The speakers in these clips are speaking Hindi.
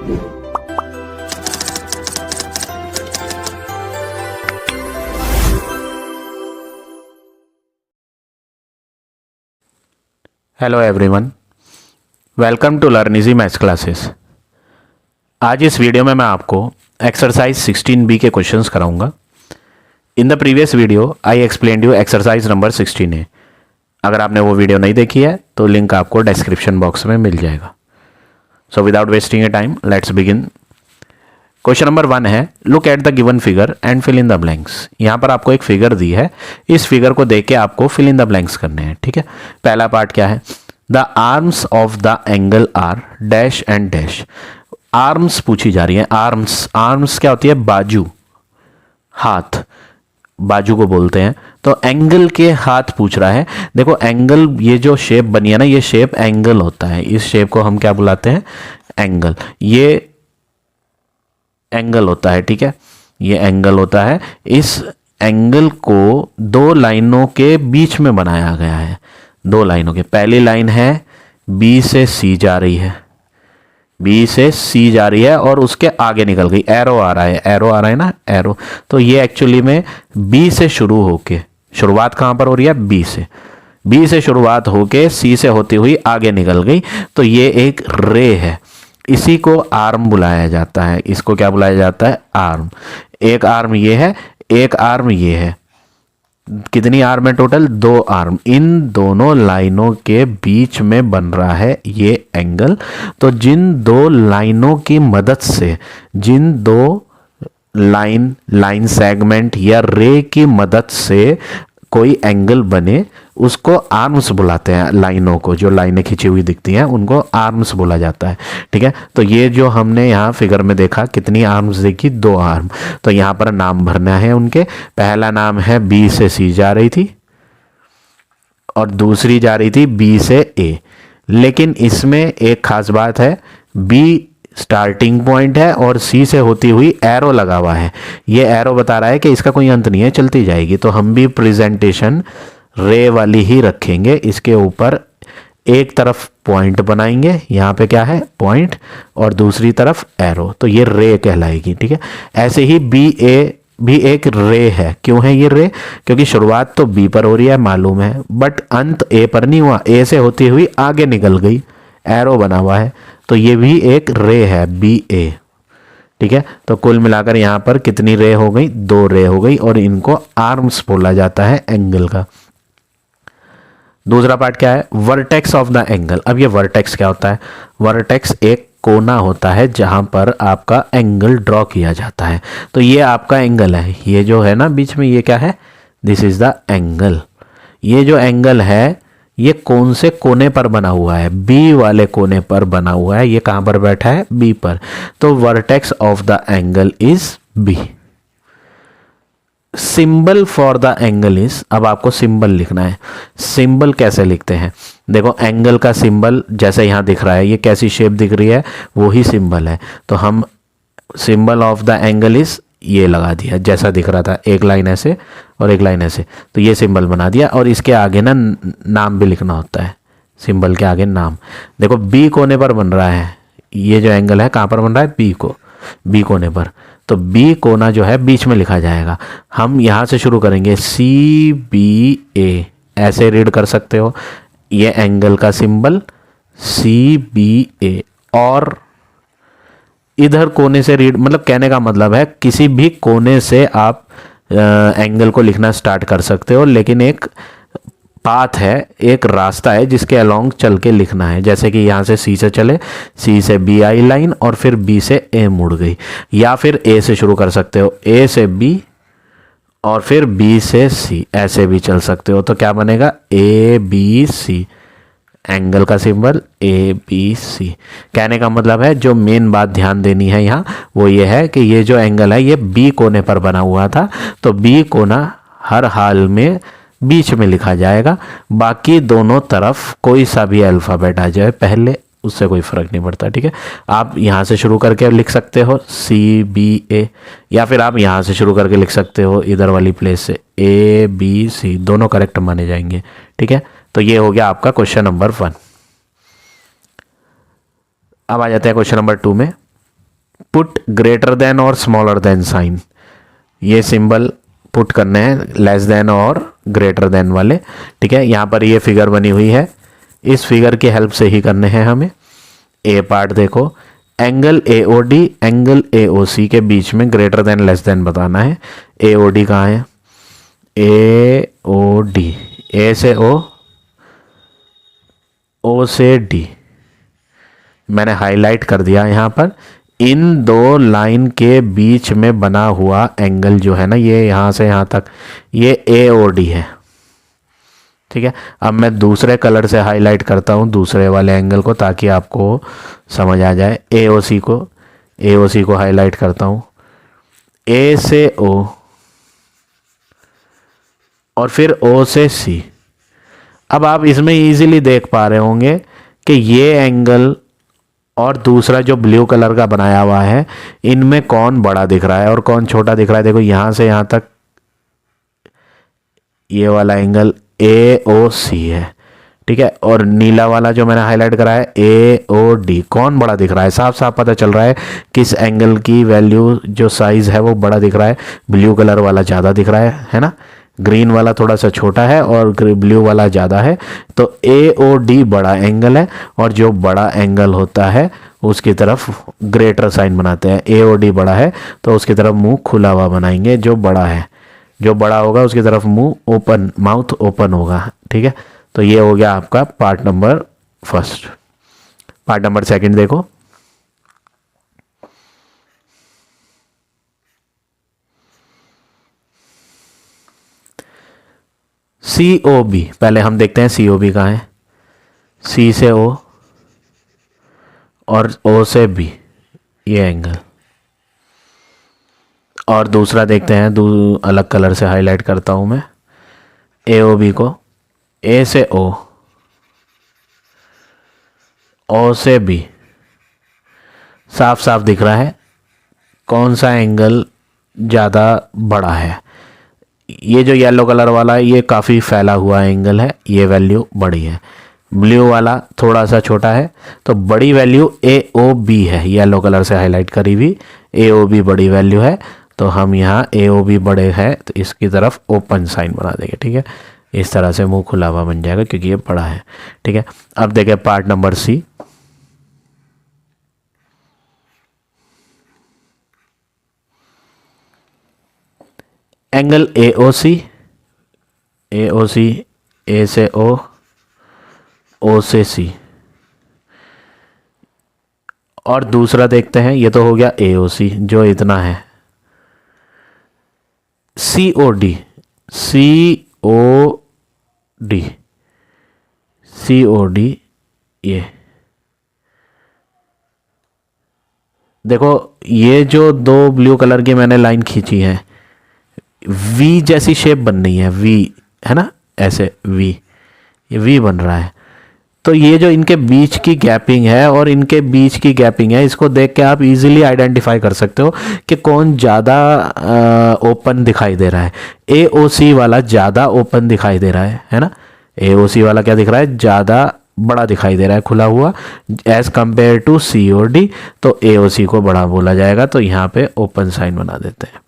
Hello everyone, welcome to learn easy maths classes. आज इस वीडियो में मैं आपको एक्सरसाइज 16B के क्वेश्चंस कराऊंगा। In the previous video I explained you exercise number 16A। अगर आपने वो वीडियो नहीं देखी है तो लिंक आपको डिस्क्रिप्शन बॉक्स में मिल जाएगा। So without wasting a time let's begin. Question number 1 है, look at the given figure and fill in the blanks. यहाँ पर आपको एक फिगर दी है, इस फिगर को देख के आपको फिल इन द ब्लैंक्स करने हैं। ठीक है, पहला पार्ट क्या है, the arms of the angle are dash and dash. Arms पूछी जा रही है। आर्म्स क्या होती है, बाजू, हाथ, बाजू को बोलते हैं। तो एंगल के हाथ पूछ रहा है। देखो एंगल, ये जो शेप बनी है ना, ये शेप एंगल होता है। इस शेप को हम क्या बुलाते हैं, एंगल। ये एंगल होता है। ठीक है, ये एंगल होता है। इस एंगल को दो लाइनों के बीच में बनाया गया है। दो लाइनों के, पहली लाइन है बी से सी जा रही है, बी से सी जा रही है और उसके आगे निकल गई। एरो आ रहा है, एरो आ रहा है ना, एरो। तो ये एक्चुअली में बी से शुरू होके, शुरुआत कहां पर हो रही है, बी से। बी से शुरुआत होके सी से होती हुई आगे निकल गई। तो ये एक रे है, इसी को आर्म बुलाया जाता है। इसको क्या बुलाया जाता है, आर्म। एक आर्म ये है, एक आर्म ये है। कितनी आर्म है टोटल, दो आर्म। इन दोनों लाइनों के बीच में बन रहा है ये एंगल। तो जिन दो लाइनों की मदद से, जिन दो लाइन सेगमेंट या रे की मदद से कोई एंगल बने, उसको आर्म्स बुलाते हैं। लाइनों को, जो लाइनें खींची हुई दिखती हैं, उनको आर्म्स बोला जाता है। ठीक है, तो ये जो हमने यहाँ फिगर में देखा, कितनी आर्म्स देखी, दो आर्म। तो यहाँ पर नाम भरना है उनके। पहला नाम है बी से सी जा रही थी और दूसरी जा रही थी बी से ए। लेकिन इसमें एक खास बात है, बी स्टार्टिंग पॉइंट है और सी से होती हुई एरो लगा हुआ है। ये एरो बता रहा है कि इसका कोई अंत नहीं है, चलती जाएगी। तो हम भी प्रेजेंटेशन रे वाली ही रखेंगे। इसके ऊपर एक तरफ पॉइंट बनाएंगे, यहाँ पे क्या है, पॉइंट, और दूसरी तरफ एरो। तो ये रे कहलाएगी। ठीक है, ऐसे ही बी ए भी एक रे है। क्यों है ये रे, क्योंकि शुरुआत तो बी पर हो रही है, मालूम है, बट अंत ए पर नहीं हुआ। ए से होती हुई आगे निकल गई, एरो बना हुआ है। तो ये भी एक रे है, बी ए। ठीक है, तो कुल मिलाकर यहाँ पर कितनी रे हो गई, दो रे हो गई, और इनको आर्म्स बोला जाता है एंगल का। दूसरा पार्ट क्या है, वर्टेक्स ऑफ द एंगल। अब ये वर्टेक्स क्या होता है, वर्टेक्स एक कोना होता है जहां पर आपका एंगल ड्रॉ किया जाता है। तो ये आपका एंगल है, ये जो है ना बीच में, ये क्या है, दिस इज द एंगल। ये जो एंगल है ये कौन से कोने पर बना हुआ है, बी वाले कोने पर बना हुआ है। ये कहां पर बैठा है, बी पर। तो vertex of the angle is B. Symbol for the angle is, अब आपको सिंबल लिखना है। सिंबल कैसे लिखते हैं, देखो एंगल का सिंबल जैसे यहां दिख रहा है, ये कैसी शेप दिख रही है, वो ही सिंबल है। तो हम symbol of the angle is ये लगा दिया, जैसा दिख रहा था, एक लाइन ऐसे और एक लाइन ऐसे। तो ये सिंबल बना दिया, और इसके आगे ना नाम भी लिखना होता है, सिंबल के आगे नाम। देखो बी कोने पर बन रहा है, ये जो एंगल है कहाँ पर बन रहा है, बी कोने पर। तो बी कोना जो है बीच में लिखा जाएगा। हम यहाँ से शुरू करेंगे, सी बी ए, ऐसे रीड कर सकते हो। ये एंगल का सिंबल सी बी ए, और इधर कोने से रीड, मतलब कहने का मतलब है किसी भी कोने से आप एंगल को लिखना स्टार्ट कर सकते हो, लेकिन एक पाथ है, एक रास्ता है जिसके अलोंग चल के लिखना है। जैसे कि यहाँ से सी से चले, सी से बी आई लाइन, और फिर बी से ए मुड़ गई, या फिर ए से शुरू कर सकते हो, ए से बी और फिर बी से सी, ऐसे भी चल सकते हो। तो क्या बनेगा, ए बी सी, एंगल का सिंबल ए बी सी। कहने का मतलब है, जो मेन बात ध्यान देनी है यहाँ वो ये है कि ये जो एंगल है ये बी कोने पर बना हुआ था। तो बी कोना हर हाल में बीच में लिखा जाएगा। बाकी दोनों तरफ कोई सा भी अल्फ़ाबेट आ जाए पहले, उससे कोई फ़र्क नहीं पड़ता। ठीक है, आप यहाँ से शुरू करके लिख सकते हो सी बी ए, या फिर आप यहाँ से शुरू करके लिख सकते हो इधर वाली प्लेस से ए बी सी, दोनों करेक्ट माने जाएंगे। ठीक है, तो ये हो गया आपका क्वेश्चन नंबर 1। अब आ जाते हैं क्वेश्चन नंबर 2 में। पुट ग्रेटर देन और स्मॉलर देन साइन, ये सिंबल पुट करने हैं, लेस देन और ग्रेटर देन वाले, ठीक है। यहाँ पर ये फिगर बनी हुई है, इस फिगर की हेल्प से ही करने हैं हमें। ए पार्ट देखो, एंगल AOD एंगल AOC के बीच में ग्रेटर देन लेस देन बताना है। AOD कहाँ है? AOD, ए से O, O से D, मैंने हाईलाइट कर दिया यहाँ पर। इन दो लाइन के बीच में बना हुआ एंगल जो है ना, ये यहाँ से यहाँ तक, ये AOD है, ठीक है। अब मैं दूसरे कलर से हाईलाइट करता हूँ दूसरे वाले एंगल को, ताकि आपको समझ आ जाए। AOC को हाईलाइट करता हूँ, A से O और फिर O से C। अब आप इसमें इजीली देख पा रहे होंगे कि ये एंगल और दूसरा जो ब्लू कलर का बनाया हुआ है, इनमें कौन बड़ा दिख रहा है और कौन छोटा दिख रहा है। देखो यहाँ से यहाँ तक ये वाला एंगल AOC है, ठीक है। और नीला वाला जो मैंने हाईलाइट करा है AOD, कौन बड़ा दिख रहा है? साफ साफ पता चल रहा है किस एंगल की वैल्यू जो साइज है वो बड़ा दिख रहा है। ब्लू कलर वाला ज़्यादा दिख रहा है ना, ग्रीन वाला थोड़ा सा छोटा है और ब्लू वाला ज़्यादा है। तो AOD बड़ा एंगल है, और जो बड़ा एंगल होता है उसकी तरफ ग्रेटर साइन बनाते हैं। AOD बड़ा है तो उसकी तरफ मुंह खुला हुआ बनाएंगे, जो बड़ा है, जो बड़ा होगा उसकी तरफ मुंह ओपन, माउथ ओपन होगा, ठीक है। तो ये हो गया आपका part number first. Part number second देखो, COB। पहले हम देखते हैं COB कहाँ है। C से O और O से B, ये एंगल। और दूसरा देखते हैं, अलग कलर से हाईलाइट करता हूं मैं AOB को, A से O, O से B। साफ साफ दिख रहा है कौन सा एंगल ज़्यादा बड़ा है। ये जो येलो कलर वाला है ये काफ़ी फैला हुआ एंगल है, ये वैल्यू बड़ी है। ब्लू वाला थोड़ा सा छोटा है, तो बड़ी वैल्यू AOB है, येलो कलर से हाईलाइट करी हुई AOB बड़ी वैल्यू है। तो हम यहाँ AOB बड़े है तो इसकी तरफ ओपन साइन बना देंगे, ठीक है। इस तरह से मुंह खुला हुआ बन जाएगा क्योंकि ये बड़ा है, ठीक है। अब देखें part number C। Angle AOC, A से O, O से C। और दूसरा देखते हैं, ये तो हो गया AOC जो इतना है। COD, ये देखो, ये जो दो ब्लू कलर की मैंने लाइन खींची है, V जैसी शेप बन रही है, V है ना, ऐसे V, ये V बन रहा है। तो ये जो इनके बीच की गैपिंग है और इनके बीच की गैपिंग है, इसको देख के आप इजीली आइडेंटिफाई कर सकते हो कि कौन ज़्यादा ओपन दिखाई दे रहा है। AOC वाला ज़्यादा ओपन दिखाई दे रहा है ना। AOC वाला क्या दिख रहा है? ज़्यादा बड़ा दिखाई दे रहा है, खुला हुआ, एज कंपेयर टू COD। तो AOC को बड़ा बोला जाएगा, तो यहाँ पे ओपन साइन बना देते हैं।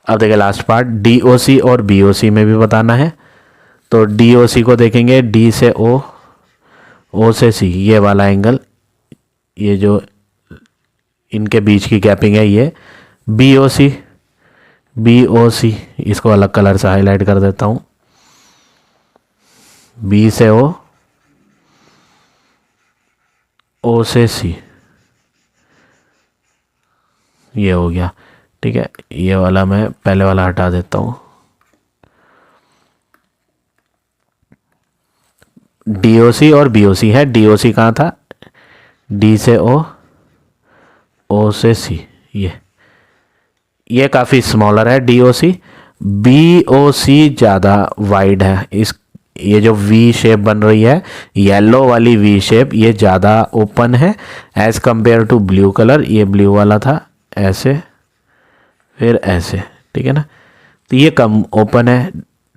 अब देखिए लास्ट पार्ट, DOC और BOC में भी बताना है। तो DOC को देखेंगे, D से O, O से C, ये वाला एंगल, ये जो इनके बीच की गैपिंग है ये BOC, इसको अलग कलर से हाईलाइट कर देता हूँ। B से O, O से C, ये हो गया, ठीक है। ये वाला मैं पहले वाला हटा देता हूँ। DOC और BOC है। DOC कहाँ था? D से O, O से C, ये काफ़ी स्मॉलर है DOC। BOC ज़्यादा वाइड है। ये जो V शेप बन रही है, येलो वाली V शेप, ये ज़्यादा ओपन है as compare to blue colour. ये ब्लू वाला था ऐसे, फिर ऐसे, ठीक है ना। तो ये कम ओपन है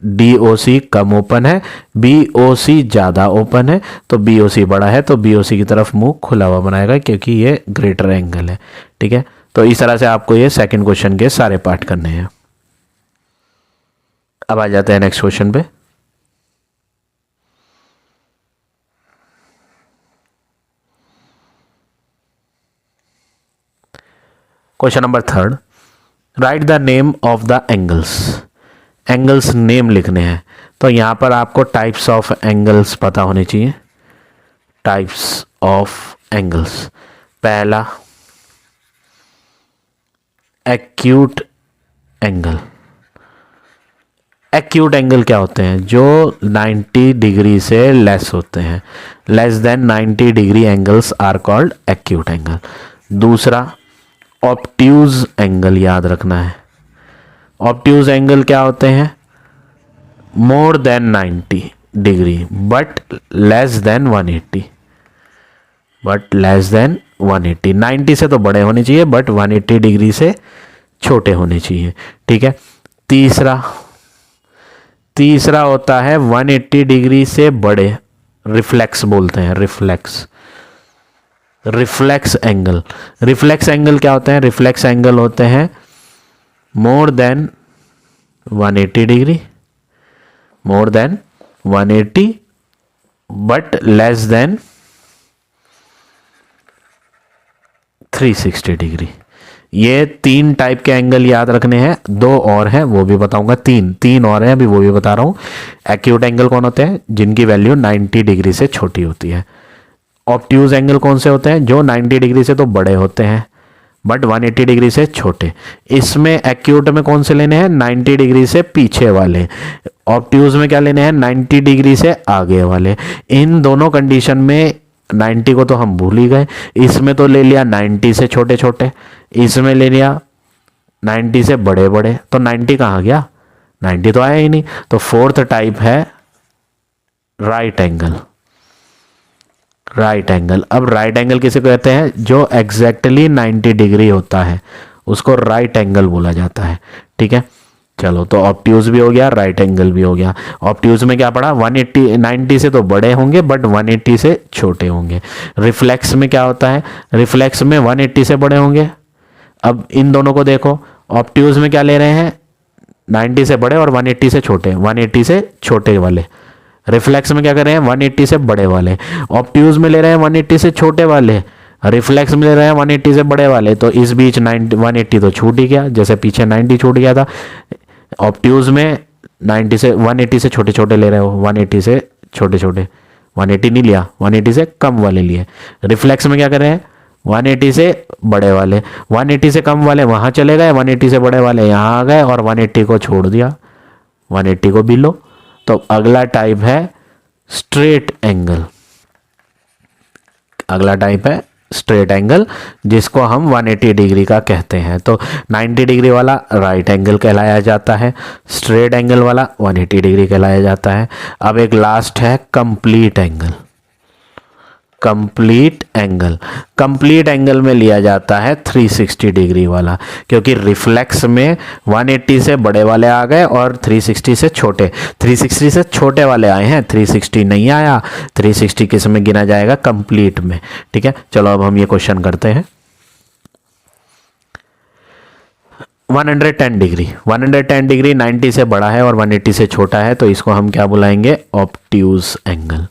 DOC कम ओपन है, BOC ज़्यादा ओपन है, तो BOC बड़ा है तो BOC की तरफ मुंह खुला हुआ बनाएगा क्योंकि ये ग्रेटर एंगल है। ठीक है, तो इस तरह से आपको ये सेकंड क्वेश्चन के सारे पार्ट करने हैं। अब आ जाते हैं नेक्स्ट क्वेश्चन पे। Question number 3, right the name of the angles. Angles name लिखने हैं, तो यहां पर आपको टाइप्स ऑफ एंगल्स पता होने चाहिए। टाइप्स ऑफ एंगल्स, पहला एक्यूट एंगल। एक्यूट एंगल क्या होते हैं? जो 90 डिग्री से लेस होते हैं, less than 90 degree angles are called acute angle. दूसरा ऑब्ट्यूज एंगल, याद रखना है। ऑब्ट्यूज एंगल क्या होते हैं? More than 90 degree but less than 180, but less than 180। 90 से तो बड़े होने चाहिए बट 180 डिग्री से छोटे होने चाहिए। ठीक है, तीसरा होता है 180 डिग्री से बड़े, रिफ्लेक्स बोलते हैं, रिफ्लेक्स एंगल। रिफ्लेक्स एंगल क्या होते हैं? रिफ्लेक्स एंगल होते हैं more then 180 degree, more than 180 but less then 360 degree. ये 3 टाइप के एंगल याद रखने हैं। 2 और हैं वो भी बताऊंगा, 3 और हैं अभी वो भी बता रहा हूं। एक्यूट एंगल कौन होते हैं? जिनकी वैल्यू 90 डिग्री से छोटी होती है। ऑब्ट्यूज एंगल कौन से होते हैं? जो 90 डिग्री से तो बड़े होते हैं बट 180 डिग्री से छोटे। इसमें एक्यूट में कौन से लेने हैं? 90 डिग्री से पीछे वाले। ऑब्ट्यूज में क्या लेने हैं? 90 डिग्री से आगे वाले। इन दोनों कंडीशन में 90 को तो हम भूल ही गए, इसमें तो ले लिया 90 से छोटे छोटे, इसमें ले लिया 90 से बड़े बड़े, तो 90 कहाँ गया? 90 तो आया ही नहीं। तो फोर्थ टाइप है राइट एंगल। राइट एंगल, अब राइट एंगल किसे कहते हैं? जो एग्जैक्टली 90 डिग्री होता है उसको राइट एंगल बोला जाता है। ठीक है, चलो तो ऑब्ट्यूज भी हो गया, राइट एंगल भी हो गया। ऑब्ट्यूज में क्या पड़ा? 180, 90 से तो बड़े होंगे बट 180 से छोटे होंगे। रिफ्लेक्स में क्या होता है? रिफ्लेक्स में 180 से बड़े होंगे। अब इन दोनों को देखो, ऑब्ट्यूज में क्या ले रहे हैं? 90 से बड़े और 180 से छोटे, 180 से छोटे वाले। रिफ्लेक्स में क्या कर रहे हैं? 180 से बड़े वाले। ऑब्ट्यूज में ले रहे हैं 180 से छोटे वाले, रिफ्लेक्स में ले रहे हैं 180 से बड़े वाले। तो इस बीच 180 तो छूट ही गया, जैसे पीछे 90 छूट गया था। ऑब्ट्यूज में 90 से 180 से छोटे छोटे ले रहे हो, 180 से छोटे छोटे, 180 नहीं लिया, 180 से कम वाले लिए। रिफ्लेक्स में क्या कर रहे हैं? 180 से बड़े वाले, 180 से कम वाले वहां चले गए, 180 से बड़े वाले यहाँ आ गए और 180 को छोड़ दिया, 180 को भी लो। तो अगला टाइप है स्ट्रेट एंगल। अगला टाइप है स्ट्रेट एंगल, जिसको हम 180 डिग्री का कहते हैं। तो 90 डिग्री वाला राइट एंगल कहलाया जाता है, स्ट्रेट एंगल वाला 180 डिग्री कहलाया जाता है। अब एक लास्ट है complete angle. Complete angle, complete angle में लिया जाता है 360 डिग्री वाला, क्योंकि रिफ्लेक्स में 180 से बड़े वाले आ गए और 360 से छोटे, 360 से छोटे वाले आए हैं, 360 नहीं आया। 360 किस में गिना जाएगा? कंप्लीट में। ठीक है, चलो अब हम ये क्वेश्चन करते हैं। 110 डिग्री, 110 डिग्री 90 से बड़ा है और 180 से छोटा है, तो इसको हम क्या बुलाएंगे? Obtuse angle.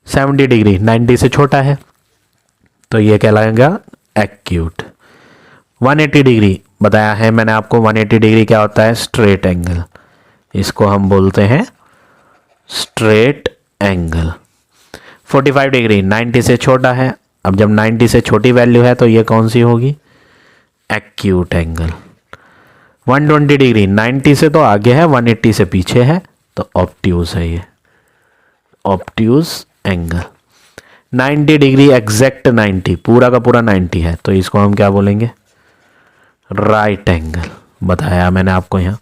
70 डिग्री 90 से छोटा है तो ये कहलाएगा एक्यूट। 180 डिग्री बताया है मैंने आपको, 180 डिग्री क्या होता है? स्ट्रेट एंगल, इसको हम बोलते हैं स्ट्रेट एंगल। 45 डिग्री 90 से छोटा है, अब जब 90 से छोटी वैल्यू है तो ये कौन सी होगी? Acute angle. 120 डिग्री 90 से तो आगे है, 180 से पीछे है, तो ऑब्ट्यूज है ये, ऑब्ट्यूज एंगल। 90 डिग्री एग्जैक्ट 90, पूरा का पूरा 90 है, तो इसको हम क्या बोलेंगे? राइट एंगल, बताया मैंने आपको यहाँ।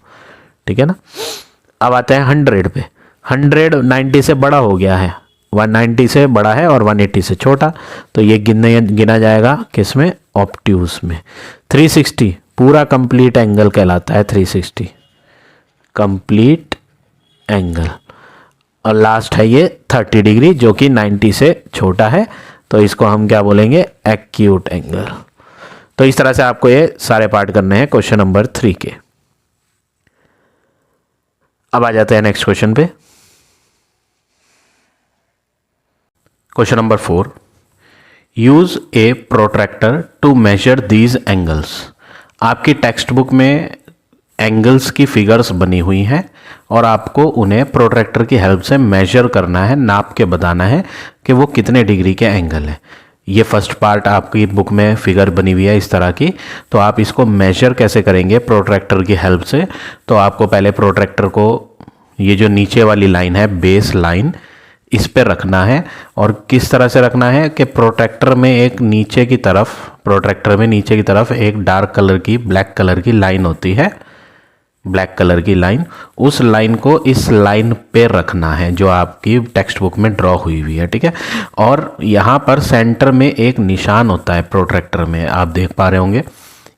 ठीक है ना। अब आते हैं 100 पे। 100 90 से बड़ा हो गया है, 190 से बड़ा है और 180 से छोटा, तो ये गिना जाएगा किस में? ऑब्ट्यूज में। 360 पूरा कंप्लीट एंगल कहलाता है, 360 कंप्लीट एंगल, और लास्ट है ये 30 डिग्री जो कि 90 से छोटा है, तो इसको हम क्या बोलेंगे, एक्यूट एंगल। तो इस तरह से आपको ये सारे पार्ट करने हैं क्वेश्चन नंबर 3 के। अब आ जाते हैं नेक्स्ट क्वेश्चन पे। Question number 4, use a protractor to measure these angles. आपकी टेक्स्ट बुक में एंगल्स की फिगर्स बनी हुई हैं और आपको उन्हें प्रोट्रैक्टर की हेल्प से मेजर करना है, नाप के बताना है कि वो कितने डिग्री के एंगल है। ये फर्स्ट पार्ट आपकी बुक में फिगर बनी हुई है इस तरह की। तो आप इसको मेजर कैसे करेंगे प्रोट्रैक्टर की हेल्प से, तो आपको पहले प्रोट्रैक्टर को ये जो नीचे वाली लाइन है, बेस लाइन, इस पे रखना है। और किस तरह से रखना है कि प्रोट्रैक्टर में एक नीचे की तरफ एक डार्क कलर की, ब्लैक कलर की लाइन होती है, ब्लैक कलर की लाइन, उस लाइन को इस लाइन पे रखना है जो आपकी टेक्स्ट बुक में ड्रॉ हुई हुई है, ठीक है। और यहाँ पर सेंटर में एक निशान होता है प्रोट्रैक्टर में, आप देख पा रहे होंगे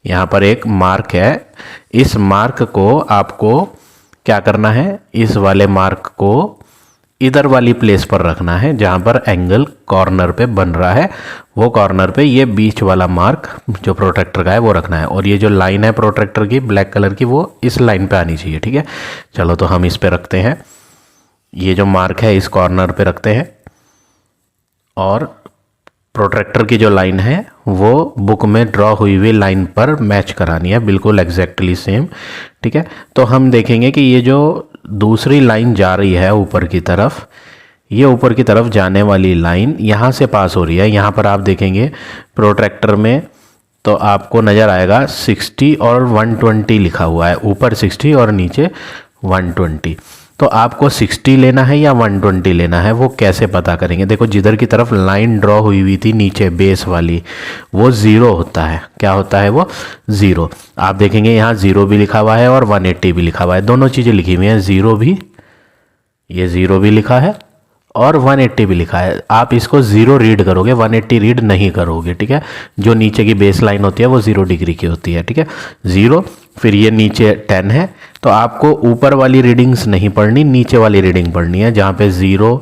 यहाँ पर एक मार्क है। इस मार्क को आपको क्या करना है, इस वाले मार्क को इधर वाली प्लेस पर रखना है जहाँ पर एंगल कॉर्नर पे बन रहा है, वो कॉर्नर पे ये बीच वाला मार्क जो प्रोट्रैक्टर का है वो रखना है। और ये जो लाइन है प्रोट्रैक्टर की ब्लैक कलर की, वो इस लाइन पे आनी चाहिए, ठीक है। चलो तो हम इस पे रखते हैं, ये जो मार्क है इस कॉर्नर पे रखते हैं, और प्रोट्रैक्टर की जो लाइन है वो बुक में ड्रॉ हुई हुई लाइन पर मैच करानी है, बिल्कुल एग्जैक्टली सेम, ठीक है। तो हम देखेंगे कि ये जो दूसरी लाइन जा रही है ऊपर की तरफ, ये ऊपर की तरफ जाने वाली लाइन यहाँ से पास हो रही है। यहाँ पर आप देखेंगे प्रोट्रैक्टर में तो आपको नज़र आएगा 60 और 120 लिखा हुआ है, ऊपर 60 और नीचे 120। तो आपको 60 लेना है या 120 लेना है, वो कैसे पता करेंगे। देखो जिधर की तरफ लाइन ड्रॉ हुई हुई थी नीचे बेस वाली, वो 0 होता है। क्या होता है वो, 0। आप देखेंगे यहाँ 0 भी लिखा हुआ है और 180 भी लिखा हुआ है, दोनों चीज़ें लिखी हुई हैं, 0 भी, ये 0 भी लिखा है और 180 भी लिखा है। आप इसको 0 रीड करोगे, 180 रीड नहीं करोगे, ठीक है। जो नीचे की बेस लाइन होती है वो 0 डिग्री की होती है, ठीक है, 0। फिर ये नीचे 10 है, तो आपको ऊपर वाली रीडिंग्स नहीं पढ़नी, नीचे वाली रीडिंग पढ़नी है जहाँ पे 0,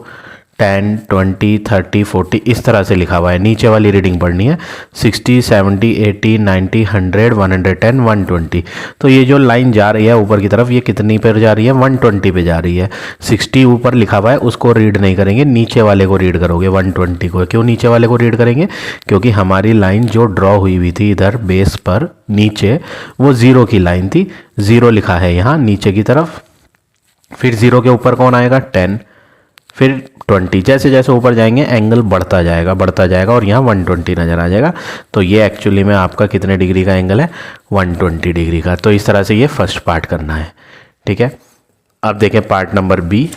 10, 20, 30, 40 इस तरह से लिखा हुआ है, नीचे वाली रीडिंग पढ़नी है। 60, 70, 80, 90, 100, 110, 120। तो ये जो लाइन जा रही है ऊपर की तरफ, ये कितनी पर जा रही है, 120 पे जा रही है। 60 ऊपर लिखा हुआ है, उसको रीड नहीं करेंगे, नीचे वाले को रीड करोगे, 120 को। क्यों नीचे वाले को रीड करेंगे, क्योंकि हमारी लाइन जो ड्रॉ हुई हुई थी इधर बेस पर नीचे, वो 0 की लाइन थी, 0 लिखा है यहाँ नीचे की तरफ। फिर 0 के ऊपर कौन आएगा, 10, फिर 20। जैसे जैसे ऊपर जाएंगे एंगल बढ़ता जाएगा और यहाँ 120 नज़र आ जाएगा। तो ये एक्चुअली में आपका कितने डिग्री का एंगल है, 120 डिग्री का। तो इस तरह से ये फर्स्ट पार्ट करना है, ठीक है। अब देखें पार्ट नंबर बी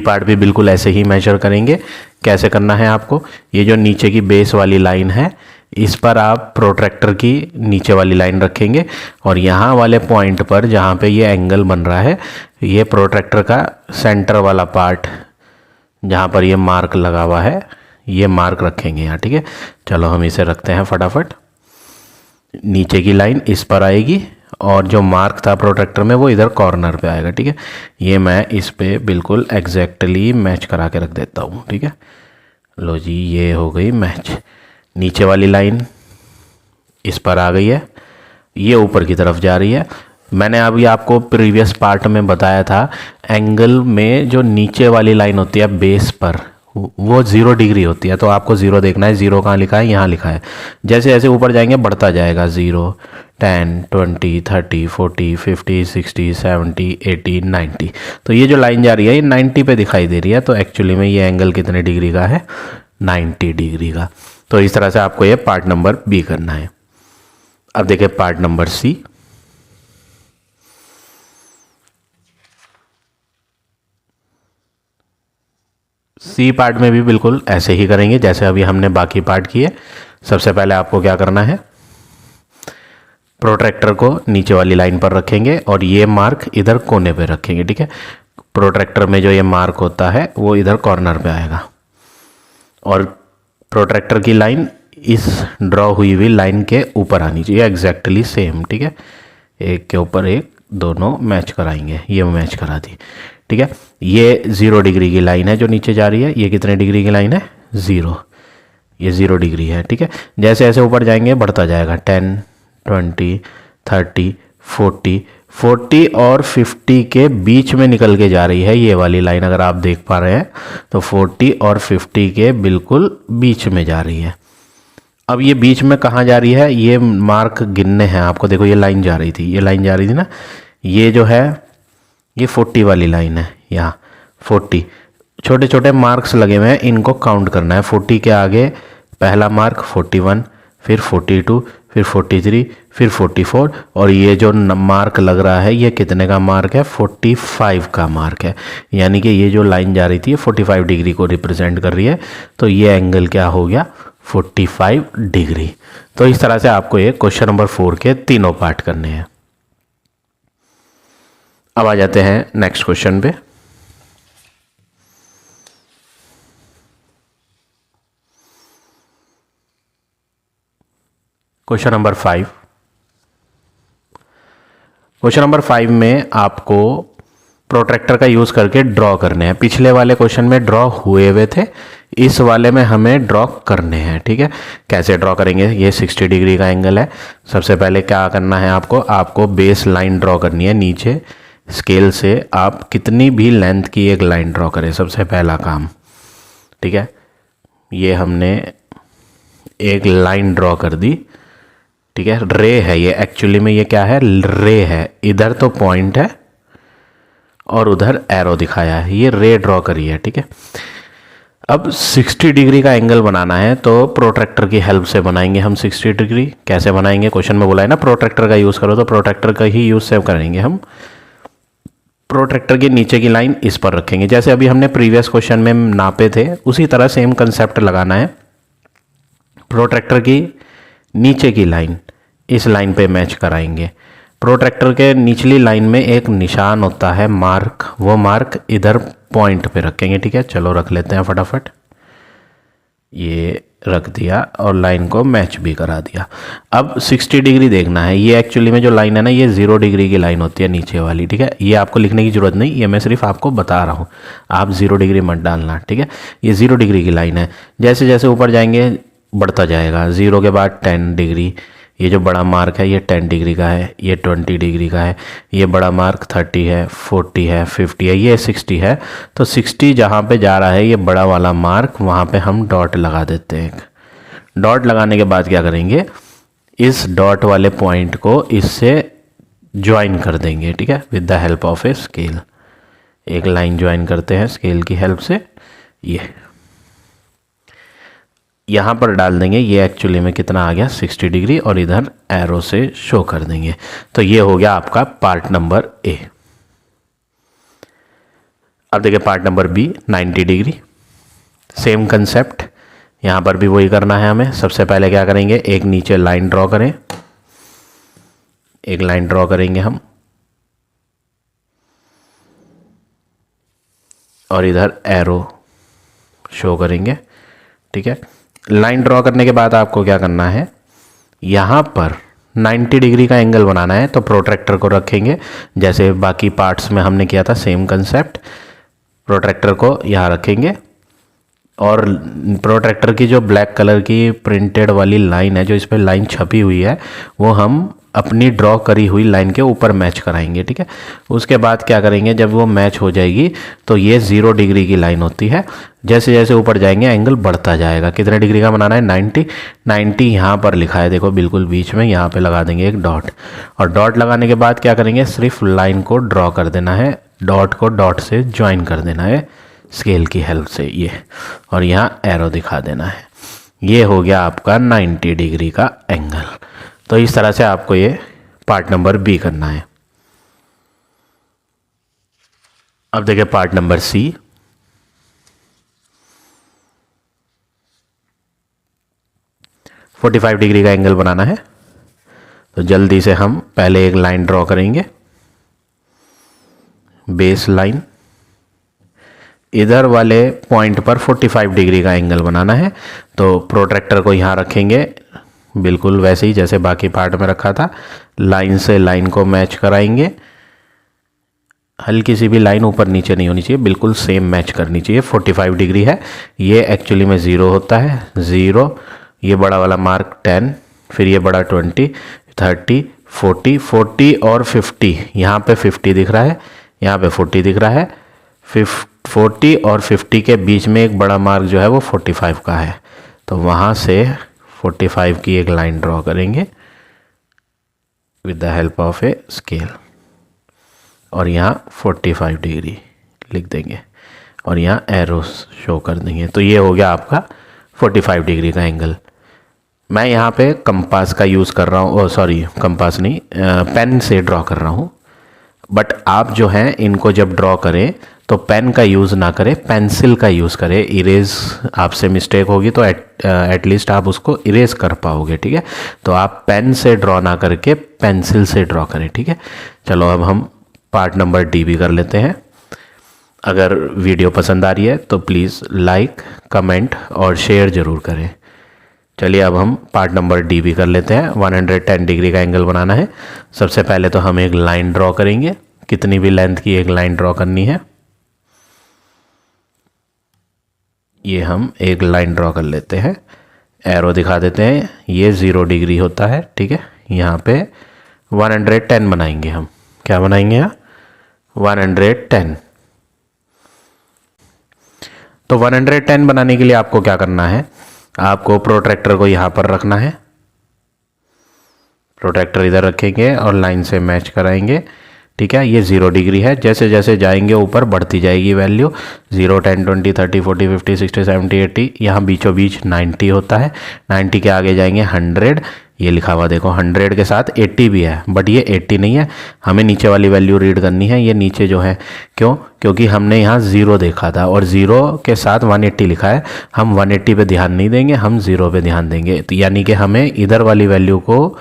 पार्ट भी बिल्कुल ऐसे ही मेजर करेंगे। कैसे करना है आपको, ये जो नीचे की बेस वाली लाइन है इस पर आप प्रोट्रैक्टर की नीचे वाली लाइन रखेंगे और यहाँ वाले पॉइंट पर जहाँ पे ये एंगल बन रहा है, ये प्रोट्रैक्टर का सेंटर वाला पार्ट जहाँ पर ये मार्क लगा हुआ है, ये मार्क रखेंगे यहाँ, ठीक है। चलो हम इसे रखते हैं फटाफट। नीचे की लाइन इस पर आएगी और जो मार्क था प्रोट्रैक्टर में वो इधर कॉर्नर पे आएगा, ठीक है। ये मैं इस पे बिल्कुल एग्जैक्टली मैच करा के रख देता हूँ, ठीक है। लो जी, ये हो गई मैच। नीचे वाली लाइन इस पर आ गई है, ये ऊपर की तरफ जा रही है। मैंने अभी आपको प्रीवियस पार्ट में बताया था, एंगल में जो नीचे वाली लाइन होती है बेस पर, वो 0 डिग्री होती है। तो आपको 0 देखना है, 0 कहाँ लिखा है, यहाँ लिखा है। जैसे जैसे ऊपर जाएंगे बढ़ता जाएगा, 0, 10, 20, 30, 40, 50, 60, 70, 80, 90। तो ये जो लाइन जा रही है ये 90 पे दिखाई दे रही है। तो एक्चुअली में ये एंगल कितने डिग्री का है, 90 डिग्री का। तो इस तरह से आपको ये पार्ट नंबर बी करना है। अब देखिए part number C. C part में भी बिल्कुल ऐसे ही करेंगे जैसे अभी हमने बाकी पार्ट किए। सबसे पहले आपको क्या करना है, प्रोट्रैक्टर को नीचे वाली लाइन पर रखेंगे और ये मार्क इधर कोने पे रखेंगे, ठीक है। प्रोट्रैक्टर में जो ये मार्क होता है वो इधर कॉर्नर पे आएगा और प्रोट्रैक्टर की लाइन इस ड्रॉ हुई हुई लाइन के ऊपर आनी चाहिए, एग्जैक्टली सेम, ठीक है। एक के ऊपर एक दोनों मैच कराएंगे, ये मैच करा दी, ठीक है। ये 0 डिग्री की लाइन है जो नीचे जा रही है, ये कितने डिग्री की लाइन है 0, ये 0 डिग्री है, ठीक है। जैसे जैसे ऊपर जाएंगे बढ़ता जाएगा, 10 20 30 40 और 50 के बीच में निकल के जा रही है ये वाली लाइन, अगर आप देख पा रहे हैं तो 40 और 50 के बिल्कुल बीच में जा रही है। अब ये बीच में कहाँ जा रही है, ये मार्क गिनने हैं आपको, देखो ये लाइन जा रही थी, ये लाइन जा रही थी ना, ये जो है ये 40 वाली लाइन है, यहाँ 40 छोटे छोटे मार्क्स लगे हुए हैं, इनको काउंट करना है। 40 के आगे पहला मार्क 41, फिर 42, फिर 43, फिर 44 और ये जो मार्क लग रहा है ये कितने का मार्क है, 45 का मार्क है। यानी कि ये जो लाइन जा रही थी ये 45 डिग्री को रिप्रेजेंट कर रही है, तो ये एंगल क्या हो गया 45 डिग्री। तो इस तरह से आपको ये क्वेश्चन नंबर 4 के तीनों पार्ट करने हैं। अब आ जाते हैं नेक्स्ट क्वेश्चन पे। Question number 5। क्वेश्चन नंबर 5 में आपको प्रोट्रैक्टर का यूज़ करके ड्रॉ करने हैं। पिछले वाले क्वेश्चन में ड्रॉ हुए हुए थे, इस वाले में हमें ड्रॉ करने हैं, ठीक है। कैसे ड्रॉ करेंगे, ये 60 डिग्री का एंगल है। सबसे पहले क्या करना है आपको बेस लाइन ड्रॉ करनी है। नीचे स्केल से आप कितनी भी लेंथ की एक लाइन ड्रॉ करें, सबसे पहला काम, ठीक है। ये हमने एक लाइन ड्रॉ कर दी, ठीक है। रे है ये, एक्चुअली में ये क्या है, रे है। इधर तो पॉइंट है और उधर एरो दिखाया है, ये रे ड्रॉ करी है, ठीक है। अब 60 डिग्री का एंगल बनाना है तो प्रोट्रैक्टर की हेल्प से बनाएंगे हम 60 डिग्री। कैसे बनाएंगे, क्वेश्चन में बोला है ना प्रोट्रैक्टर का यूज़ करो, तो प्रोट्रैक्टर का ही यूज़ से करेंगे हम। प्रोट्रैक्टर के नीचे की लाइन इस पर रखेंगे, जैसे अभी हमने प्रीवियस क्वेश्चन में नापे थे उसी तरह सेम कंसेप्ट लगाना है। प्रोट्रैक्टर की नीचे की लाइन इस लाइन पे मैच कराएंगे। प्रोट्रैक्टर के निचली लाइन में एक निशान होता है मार्क, वो मार्क इधर पॉइंट पे रखेंगे, ठीक है। चलो रख लेते हैं फटाफट, ये रख दिया और लाइन को मैच भी करा दिया। अब 60 डिग्री देखना है, ये एक्चुअली में जो लाइन है ना ये 0 डिग्री की लाइन होती है नीचे वाली, ठीक है। ये आपको लिखने की ज़रूरत नहीं, ये मैं सिर्फ आपको बता रहा हूँ, आप 0 डिग्री मत डालना, ठीक है। ये 0 डिग्री की लाइन है, जैसे जैसे ऊपर जाएंगे बढ़ता जाएगा। 0 के बाद 10 डिग्री, ये जो बड़ा मार्क है ये 10 डिग्री का है, ये 20 डिग्री का है, ये बड़ा मार्क 30 है, 40 है, 50 है, ये 60 है। तो 60 जहाँ पे जा रहा है ये बड़ा वाला मार्क, वहाँ पे हम डॉट लगा देते हैं। डॉट लगाने के बाद क्या करेंगे, इस डॉट वाले पॉइंट को इससे ज्वाइन कर देंगे, ठीक है, with the help of a scale. एक लाइन ज्वाइन करते हैं स्केल की हेल्प से, ये यहाँ पर डाल देंगे। ये एक्चुअली में कितना आ गया 60 डिग्री और इधर एरो से शो कर देंगे। तो ये हो गया आपका पार्ट नंबर ए। अब देखिए part number B 90 degree, same concept, यहाँ पर भी वही करना है हमें। सबसे पहले क्या करेंगे, एक नीचे लाइन ड्रॉ करें, एक लाइन ड्रॉ करेंगे हम और इधर एरो शो करेंगे, ठीक है। लाइन ड्रॉ करने के बाद आपको क्या करना है, यहाँ पर 90 डिग्री का एंगल बनाना है। तो प्रोट्रैक्टर को रखेंगे जैसे बाकी पार्ट्स में हमने किया था, सेम कंसेप्ट। प्रोट्रैक्टर को यहाँ रखेंगे और प्रोट्रैक्टर की जो ब्लैक कलर की प्रिंटेड वाली लाइन है, जो इस पर लाइन छपी हुई है, वो हम अपनी ड्रॉ करी हुई लाइन के ऊपर मैच कराएंगे, ठीक है। उसके बाद क्या करेंगे, जब वो मैच हो जाएगी तो ये 0 डिग्री की लाइन होती है। जैसे जैसे ऊपर जाएंगे एंगल बढ़ता जाएगा। कितने डिग्री का बनाना है, 90 यहाँ पर लिखा है, देखो बिल्कुल बीच में, यहाँ पे लगा देंगे एक डॉट। और डॉट लगाने के बाद क्या करेंगे, सिर्फ लाइन को ड्रॉ कर देना है, डॉट को डॉट से ज्वाइन कर देना है स्केल की हेल्प से, ये, और यहाँ एरो दिखा देना है। ये हो गया आपका 90 डिग्री का एंगल। तो इस तरह से आपको ये पार्ट नंबर बी करना है। अब देखिए part number C. Forty 45 degree का एंगल बनाना है। तो जल्दी से हम पहले एक लाइन ड्रॉ करेंगे, बेस लाइन। इधर वाले पॉइंट पर 45 डिग्री का एंगल बनाना है। तो प्रोट्रैक्टर को यहाँ रखेंगे, बिल्कुल वैसे ही जैसे बाकी पार्ट में रखा था, लाइन से लाइन को मैच कराएंगे। हल्की सी भी लाइन ऊपर नीचे नहीं होनी चाहिए, बिल्कुल सेम मैच करनी चाहिए। 45 डिग्री है, ये एक्चुअली में 0 होता है, 0, ये बड़ा वाला मार्क 10, फिर ये बड़ा 20, 30, 40, 40 और 50, यहाँ पे 50 दिख रहा है, यहाँ पे 40 दिख रहा है। 40 और 50 के बीच में एक बड़ा मार्क जो है वो 45 का है, तो वहाँ से 45 की एक लाइन ड्रॉ करेंगे with the help of a scale, और यहाँ 45 डिग्री लिख देंगे और यहाँ एरोस शो कर देंगे। तो ये हो गया आपका 45 डिग्री का एंगल। मैं यहाँ पे कंपास का यूज़ कर रहा हूँ, सॉरी कंपास नहीं, पेन से ड्रॉ कर रहा हूँ। बट आप जो हैं इनको जब ड्रॉ करें तो पेन का यूज़ ना करें, पेंसिल का यूज़ करें। इरेज आपसे मिस्टेक होगी तो एटलीस्ट आप उसको इरेज कर पाओगे, ठीक है। तो आप पेन से ड्रॉ ना करके पेंसिल से ड्रॉ करें, ठीक है। चलो अब हम पार्ट नंबर डी भी कर लेते हैं। अगर वीडियो पसंद आ रही है तो प्लीज़ लाइक, कमेंट और शेयर ज़रूर करें। चलिए अब हम पार्ट नंबर डी भी कर लेते हैं। 110 डिग्री का एंगल बनाना है। सबसे पहले तो हम एक लाइन ड्रॉ करेंगे, कितनी भी लेंथ की एक लाइन ड्रॉ करनी है। ये हम एक लाइन ड्रॉ कर लेते हैं, एरो दिखा देते हैं, ये 0 डिग्री होता है, ठीक है। यहाँ पे 110 बनाएंगे हम, क्या बनाएंगे यहाँ 110। तो 110 बनाने के लिए आपको क्या करना है, आपको प्रोट्रैक्टर को यहाँ पर रखना है, प्रोट्रैक्टर इधर रखेंगे और लाइन से मैच कराएंगे, ठीक है। ये 0 डिग्री है, जैसे जैसे जाएंगे ऊपर बढ़ती जाएगी वैल्यू, 0, 10, 20, 30, 40, 50, 60, 70, 80, यहाँ बीचों बीच 90 होता है। 90 के आगे जाएंगे 100, ये लिखा हुआ देखो 100 के साथ 80 भी है, बट ये 80 नहीं है, हमें नीचे वाली वैल्यू रीड करनी है। ये नीचे जो है क्यों, क्योंकि हमने यहाँ 0 देखा था और 0 के साथ 180 लिखा है, हम 180 पे ध्यान नहीं देंगे, हम 0 पे ध्यान देंगे। तो यानी कि हमें इधर वाली वैल्यू को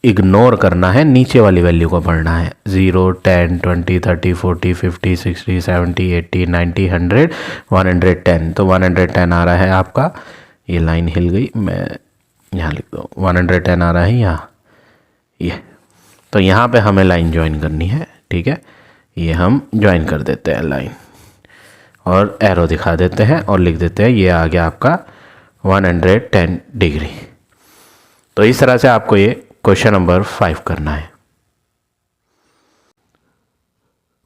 इग्नोर करना है, नीचे वाली वैल्यू को पढ़ना है। 0, 10, 20, 30, 40, 50, 60, 70, 80, 90, 100, 110। तो 110 आ रहा है आपका, ये लाइन हिल गई, मैं यहाँ लिख दो 110 आ रहा है यहाँ, ये। तो यहाँ पे हमें लाइन ज्वाइन करनी है, ठीक है। ये हम ज्वाइन कर देते हैं लाइन और एरो दिखा देते हैं और लिख देते हैं ये आ गया आपका 110 डिग्री। तो इस तरह से आपको ये क्वेश्चन नंबर 5 करना है।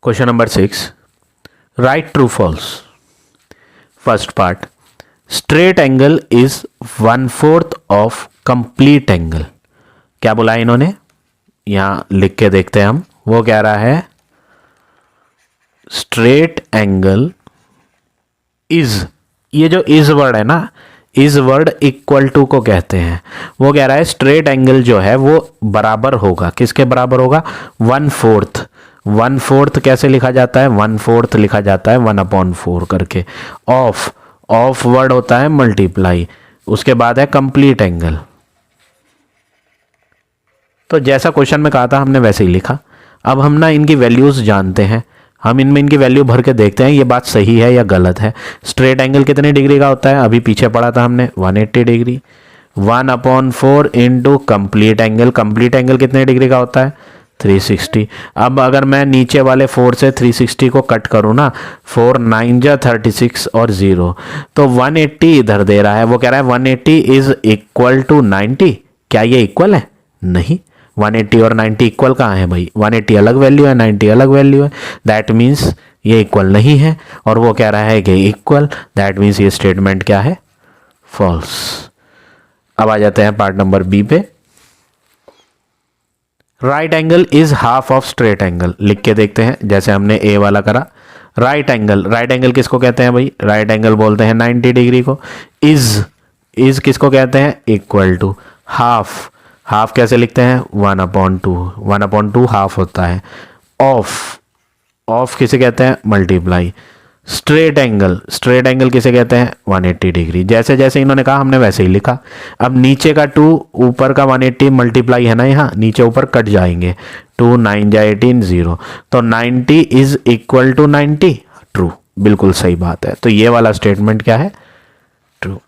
Question number 6, right true false. First part, straight angle is 1/4 of complete angle. क्या बोला इन्होंने, यहां लिख के देखते हैं हम। वो कह रहा है स्ट्रेट एंगल इज, ये जो इज वर्ड है ना, इज वर्ड इक्वल टू को कहते हैं। वो कह रहा है स्ट्रेट एंगल जो है वो बराबर होगा, किसके बराबर होगा, 1/4। 1/4 कैसे लिखा जाता है, 1/4 लिखा जाता है 1/4 करके। ऑफ वर्ड होता है मल्टीप्लाई, उसके बाद है कंप्लीट एंगल। तो जैसा क्वेश्चन में कहा था हमने वैसे ही लिखा। अब हम ना इनकी वैल्यूज जानते हैं, हम इनमें इनकी वैल्यू भर के देखते हैं ये बात सही है या गलत है। स्ट्रेट एंगल कितने डिग्री का होता है, अभी पीछे पढ़ा था हमने 180 degree. 1/4 into complete angle, complete angle कितने डिग्री का होता है 360। अब अगर मैं नीचे वाले 4 से 360 को कट करूँ ना, 4 9 जा 36 और 0, तो 180 इधर दे रहा है। वो कह रहा है 180 इज इक्वल टू 90। क्या ये इक्वल है, नहीं। 180 और 90 इक्वल कहाँ है भाई, 180 अलग वैल्यू है, 90 अलग वैल्यू है, दैट मीन्स ये इक्वल नहीं है। और वो कह रहा है कि इक्वल, दैट मीन्स ये स्टेटमेंट क्या है, फॉल्स। अब आ जाते हैं पार्ट नंबर बी पे। Right angle is half of straight angle. लिख के देखते हैं जैसे हमने ए वाला करा। राइट एंगल किसको कहते हैं भाई, राइट एंगल बोलते हैं 90 डिग्री को। इज किसको कहते हैं, इक्वल टू। हाफ कैसे लिखते हैं, 1/2 हाफ होता है। ऑफ किसे कहते हैं, मल्टीप्लाई। स्ट्रेट एंगल किसे कहते हैं, 180 डिग्री। जैसे जैसे इन्होंने कहा हमने वैसे ही लिखा। अब नीचे का 2 ऊपर का 180 मल्टीप्लाई है ना, यहाँ नीचे ऊपर कट जाएंगे, 2 9 जा 18 0, तो 90 इज इक्वल टू 90, ट्रू, बिल्कुल सही बात है। तो ये वाला स्टेटमेंट क्या है, ट्रू।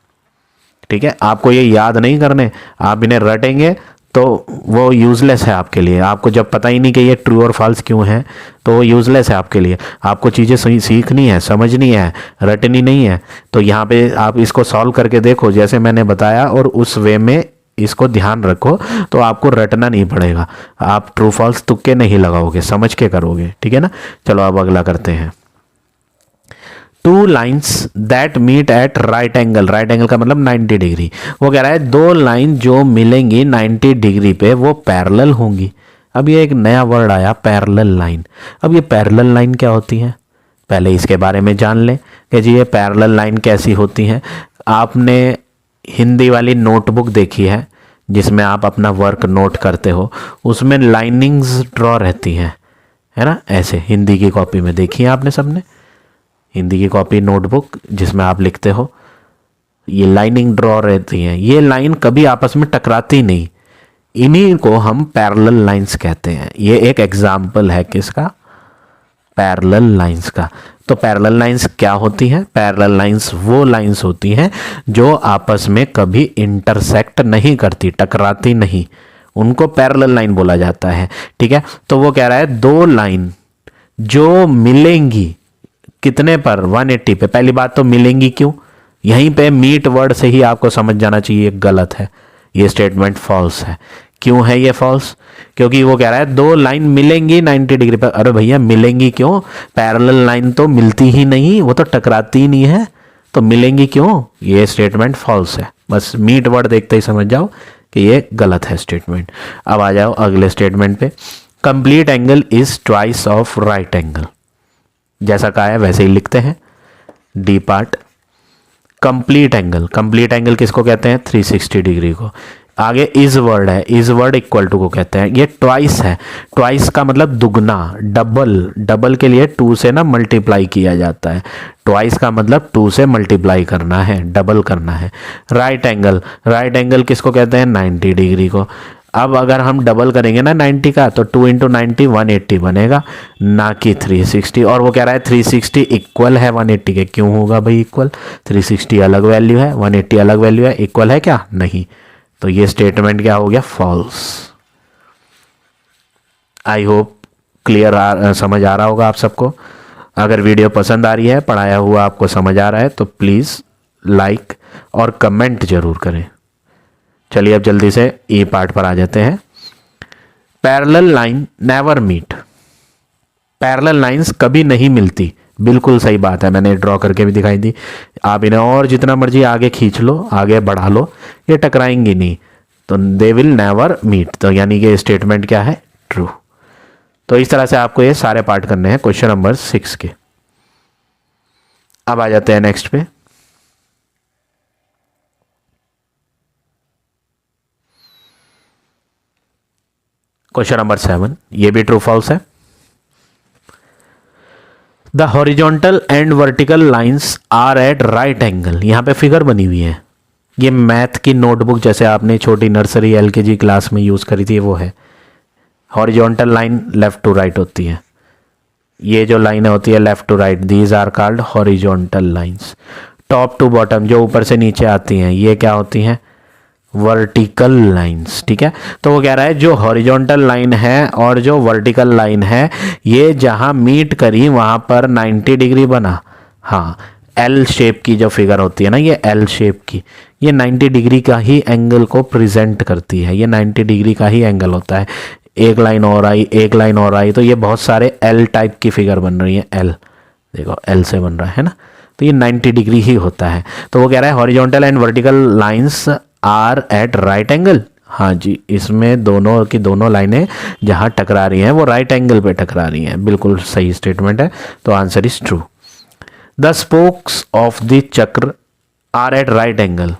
ठीक है, आपको ये याद नहीं करने, आप इन्हें रटेंगे तो वो यूज़लेस है आपके लिए। आपको जब पता ही नहीं कि ये ट्रू और फॉल्स क्यों है तो वो यूज़लेस है आपके लिए। आपको चीज़ें सीखनी है, समझनी है, रटनी नहीं है। तो यहाँ पे आप इसको सॉल्व करके देखो जैसे मैंने बताया, और उस वे में इसको ध्यान रखो, तो आपको रटना नहीं पड़ेगा। आप ट्रू फॉल्स तुक्के नहीं लगाओगे, समझ के करोगे। ठीक है ना। चलो अब अगला करते हैं। Two lines that meet at right angle, right angle का मतलब 90 डिग्री। वो कह रहा है दो लाइन जो मिलेंगी 90 डिग्री पे वो पैरेलल होंगी। अब ये एक नया वर्ड आया, पैरेलल लाइन। अब ये पैरेलल लाइन क्या होती है, पहले इसके बारे में जान लें कि जी ये पैरेलल लाइन कैसी होती है। आपने हिंदी वाली नोटबुक देखी है जिसमें आप अपना वर्क नोट करते हो, उसमें लाइनिंग्स ड्रॉ रहती हैं, है ना। ऐसे हिंदी की कॉपी में देखी है आपने सबने, हिंदी की कॉपी नोटबुक जिसमें आप लिखते हो, ये लाइनिंग ड्रॉ रहती हैं। ये लाइन कभी आपस में टकराती नहीं, इन्हीं को हम पैरेलल लाइंस कहते हैं। ये एक एग्जाम्पल है किसका, पैरेलल लाइंस का। तो पैरेलल लाइंस क्या होती हैं, पैरेलल लाइंस वो लाइंस होती हैं जो आपस में कभी इंटरसेक्ट नहीं करती, टकराती नहीं, उनको पैरेलल लाइन बोला जाता है। ठीक है, तो वो कह रहा है दो लाइन जो मिलेंगी कितने पर, 180 पे। पहली बात तो मिलेंगी क्यों, यहीं पे मीट वर्ड से ही आपको समझ जाना चाहिए गलत है, ये स्टेटमेंट फॉल्स है। क्यों है ये फॉल्स, क्योंकि वो कह रहा है दो लाइन मिलेंगी 90 डिग्री पर। अरे भैया मिलेंगी क्यों, पैरेलल लाइन तो मिलती ही नहीं, वो तो टकराती ही नहीं है, तो मिलेंगी क्यों, ये स्टेटमेंट फॉल्स है। बस मीट वर्ड देखते ही समझ जाओ कि ये गलत है स्टेटमेंट। अब आ जाओ अगले स्टेटमेंट पे। Complete angle is twice of right angle, जैसा कहा है वैसे ही लिखते हैं। D part, complete angle, complete angle किसको कहते हैं, 360 डिग्री को। आगे इज वर्ड है, इज वर्ड इक्वल टू को कहते हैं। ये ट्वाइस है, ट्वाइस का मतलब दुगना, डबल, डबल के लिए 2 से ना मल्टीप्लाई किया जाता है। ट्वाइस का मतलब 2 से मल्टीप्लाई करना है, डबल करना है। राइट एंगल, राइट एंगल किसको कहते हैं, 90 डिग्री को। अब अगर हम डबल करेंगे ना 90 का, तो 2 × 90 180 बनेगा, ना कि 360। और वो कह रहा है 360 इक्वल है 180 के। क्यों होगा भाई इक्वल, 360 अलग वैल्यू है, 180 अलग वैल्यू है, इक्वल है क्या, नहीं। तो ये स्टेटमेंट क्या हो गया, फॉल्स। आई होप क्लियर समझ आ रहा होगा आप सबको। अगर वीडियो पसंद आ रही है, पढ़ाया हुआ आपको समझ आ रहा है, तो प्लीज़ लाइक और कमेंट जरूर करें। चलिए अब जल्दी से ई पार्ट पर आ जाते हैं। Parallel line never meet, parallel lines कभी नहीं मिलती, बिल्कुल सही बात है, मैंने ड्रॉ करके भी दिखाई दी। आप इन्हें और जितना मर्जी आगे खींच लो, आगे बढ़ा लो, ये टकराएंगी नहीं, तो दे विल नेवर मीट। तो यानी कि स्टेटमेंट क्या है, ट्रू। तो इस तरह से आपको ये सारे पार्ट करने हैं क्वेश्चन नंबर 6 के। अब आ जाते हैं नेक्स्ट पे। क्वेश्चन नंबर 7, ये भी ट्रू फॉल्स है। The horizontal and vertical lines are at right angle, यहां पे फिगर बनी हुई है। ये मैथ की नोटबुक जैसे आपने छोटी नर्सरी एलकेजी क्लास में यूज करी थी, वो है। Horizontal line left to right होती है, ये जो लाइन होती है left to right, these are called horizontal lines. Top to bottom जो ऊपर से नीचे आती हैं, ये क्या होती हैं, वर्टिकल लाइंस। ठीक है, तो वो कह रहा है जो हॉरिजॉन्टल लाइन है और जो वर्टिकल लाइन है, ये जहां मीट करी वहां पर 90 डिग्री बना। हाँ, एल शेप की जो फिगर होती है ना, ये एल शेप की, ये 90 डिग्री का ही एंगल को प्रेजेंट करती है। ये 90 डिग्री का ही एंगल होता है। एक लाइन और आई, एक लाइन और आई, तो ये बहुत सारे एल टाइप की फिगर बन रही है। एल देखो, एल से बन रहा है ना, तो ये 90 डिग्री ही होता है। तो वो कह रहा है horizontal and vertical lines are at right angle. हाँ जी, इसमें दोनों की दोनों लाइनें जहां टकरा रही हैं वो राइट एंगल पे टकरा रही हैं, बिल्कुल सही स्टेटमेंट है। तो answer is true. The spokes of the चक्र आर एट राइट एंगल,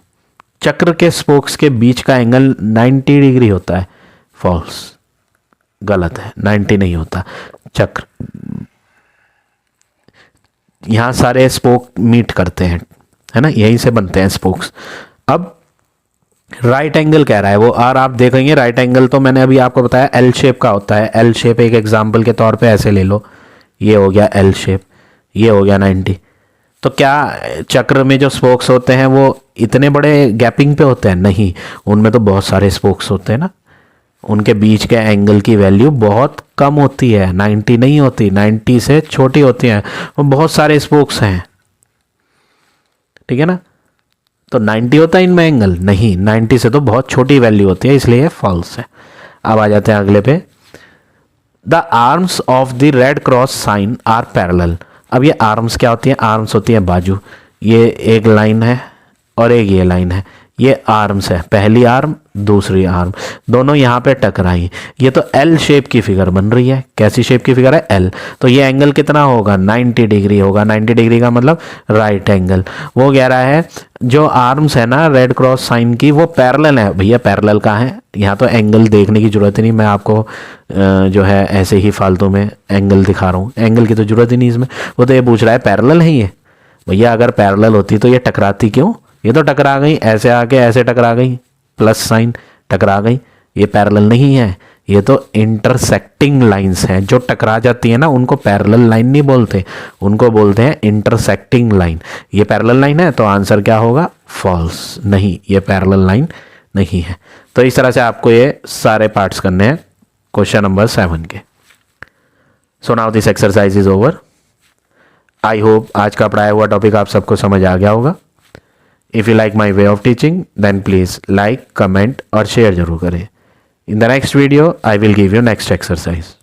चक्र के स्पोक्स के बीच का एंगल 90 डिग्री होता है। फॉल्स, गलत है, 90 नहीं होता। चक्र, यहां सारे स्पोक मीट करते हैं, है ना, यहीं से बनते हैं स्पोक्स। अब राइट एंगल कह रहा है वो, और आप देखेंगे राइट एंगल तो मैंने अभी आपको बताया एल शेप का होता है। एल शेप एक एग्जाम्पल के तौर पे ऐसे ले लो, ये हो गया एल शेप, ये हो गया 90। तो क्या चक्र में जो स्पोक्स होते हैं वो इतने बड़े गैपिंग पे होते हैं? नहीं, उनमें तो बहुत सारे स्पोक्स होते हैं ना, उनके बीच के एंगल की वैल्यू बहुत कम होती है, 90 नहीं होती, 90 से छोटी होती है, वो बहुत सारे स्पोक्स हैं, ठीक है ना। तो 90 होता है इनमें एंगल? नहीं, 90 से तो बहुत छोटी वैल्यू होती है, इसलिए फॉल्स है। अब आ जाते हैं अगले पे। The arms of the red cross sign are parallel. अब ये आर्म्स क्या होती है? आर्म्स होती है बाजू। ये एक लाइन है और एक ये लाइन है, ये आर्म्स है, पहली आर्म दूसरी आर्म, दोनों यहाँ पे टकराई। ये तो एल शेप की फिगर बन रही है। कैसी शेप की फिगर है? एल। तो ये एंगल कितना होगा? 90 डिग्री होगा। 90 डिग्री का मतलब राइट एंगल। वो कह रहा है जो आर्म्स है ना रेड क्रॉस साइन की, वो पैरेलल है। भैया पैरेलल कहाँ है? यहाँ तो एंगल देखने की जरूरत ही नहीं, मैं आपको जो है ऐसे ही फालतू में एंगल दिखा रहा हूँ, एंगल की तो जरूरत ही नहीं इसमें। वो तो ये पूछ रहा है पैरेलल है ये। भैया अगर पैरेलल होती तो ये टकराती क्यों? ये तो टकरा गई, ऐसे आके ऐसे टकरा गई, प्लस साइन टकरा गई। ये पैरेलल नहीं है, ये तो इंटरसेक्टिंग लाइंस हैं। जो टकरा जाती है ना उनको पैरेलल लाइन नहीं बोलते, उनको बोलते हैं इंटरसेक्टिंग लाइन। ये पैरेलल लाइन है तो आंसर क्या होगा? फॉल्स। नहीं, ये पैरेलल लाइन नहीं है। तो इस तरह से आपको ये सारे पार्ट्स करने हैं क्वेश्चन नंबर 7 के। So now this exercise is over. I hope आज का पढ़ाया हुआ टॉपिक आप सबको समझ आ गया होगा। If you like my way of teaching then please like, comment और शेयर जरूर करें। In the next video, I will give you next exercise.